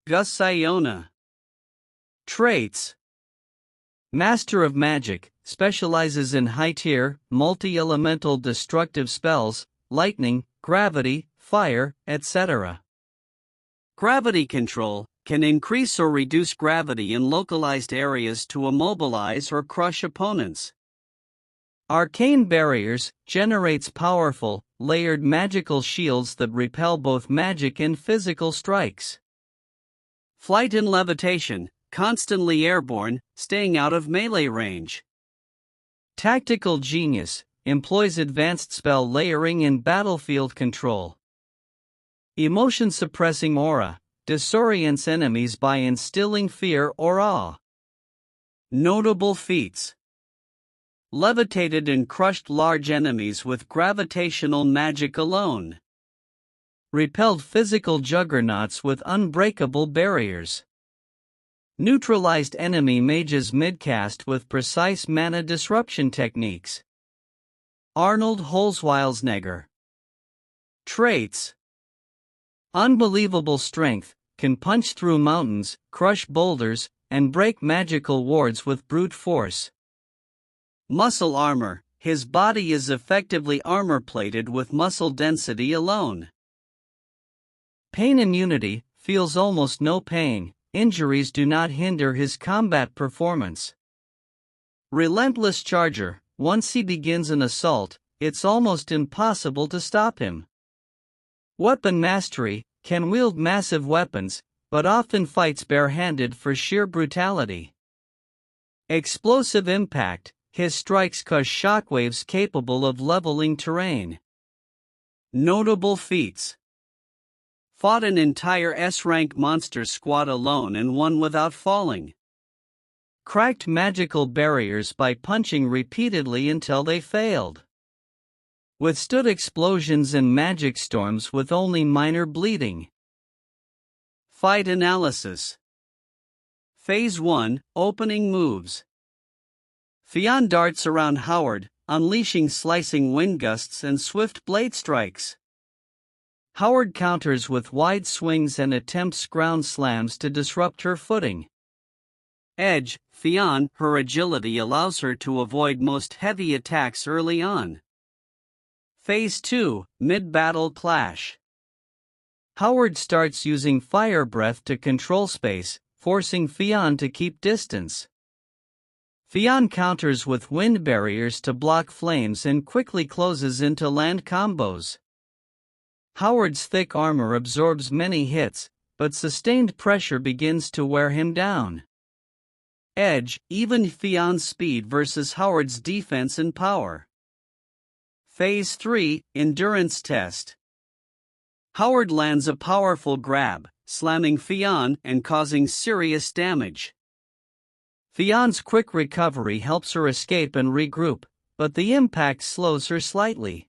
Gusiona. Traits: Master of Magic, specializes in high-tier, multi-elemental destructive spells, lightning, gravity, fire, etc. Gravity control, can increase or reduce gravity in localized areas to immobilize or crush opponents. Arcane Barriers, generates powerful, layered magical shields that repel both magic and physical strikes. Flight and Levitation, constantly airborne, staying out of melee range. Tactical Genius, employs advanced spell layering and battlefield control. Emotion Suppressing Aura, disorients enemies by instilling fear or awe. Notable feats: levitated and crushed large enemies with gravitational magic alone. Repelled physical juggernauts with unbreakable barriers. Neutralized enemy mages midcast with precise mana disruption techniques. Arnold Holzweilzenegger. Traits: unbelievable strength, can punch through mountains, crush boulders, and break magical wards with brute force. Muscle armor, his body is effectively armor-plated with muscle density alone. Pain immunity, feels almost no pain, injuries do not hinder his combat performance. Relentless Charger, once he begins an assault, it's almost impossible to stop him. Weapon Mastery, can wield massive weapons, but often fights barehanded for sheer brutality. Explosive Impact, his strikes cause shockwaves capable of leveling terrain. Notable feats: fought an entire S-rank monster squad alone and won without falling. Cracked magical barriers by punching repeatedly until they failed. Withstood explosions and magic storms with only minor bleeding. Fight Analysis. Phase 1, Opening Moves. Fionn darts around Howard, unleashing slicing wind gusts and swift blade strikes. Howard counters with wide swings and attempts ground slams to disrupt her footing. Edge, Fionn, her agility allows her to avoid most heavy attacks early on. Phase 2, Mid-Battle Clash. Howard starts using Fire Breath to control space, forcing Fionn to keep distance. Fionn counters with Wind Barriers to block flames and quickly closes into land combos. Howard's thick armor absorbs many hits, but sustained pressure begins to wear him down. Edge, even Fionn's speed versus Howard's defense and power. Phase 3, Endurance Test. Howard lands a powerful grab, slamming Fionn and causing serious damage. Fionn's quick recovery helps her escape and regroup, but the impact slows her slightly.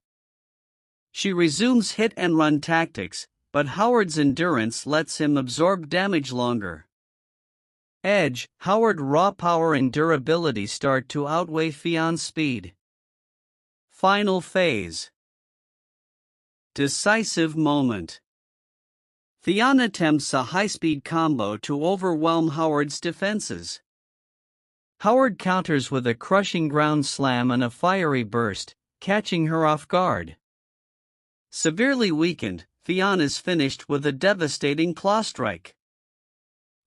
She resumes hit-and-run tactics, but Howard's endurance lets him absorb damage longer. Edge, Howard raw power and durability start to outweigh Fionn's speed. Final phase. Decisive moment. Fionn attempts a high-speed combo to overwhelm Howard's defenses. Howard counters with a crushing ground slam and a fiery burst, catching her off guard. Severely weakened, Fionn is finished with a devastating claw strike.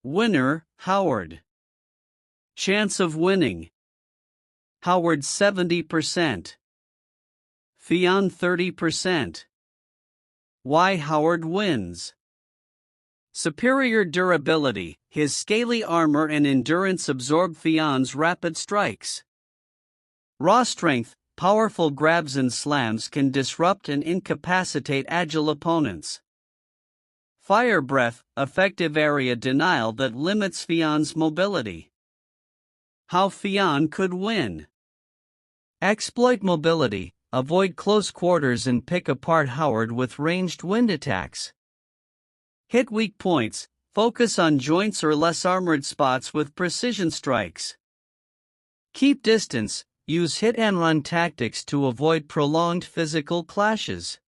Winner, Howard. Chance of winning: Howard 70%. Fionn 30%. Why Howard wins? Superior durability, his scaly armor and endurance absorb Fionn's rapid strikes. Raw strength, powerful grabs and slams can disrupt and incapacitate agile opponents. Fire Breath, effective area denial that limits Fionn's mobility. How Fionn could win: exploit mobility, avoid close quarters and pick apart Howard with ranged wind attacks. Hit weak points, focus on joints or less armored spots with precision strikes. Keep distance, use hit-and-run tactics to avoid prolonged physical clashes.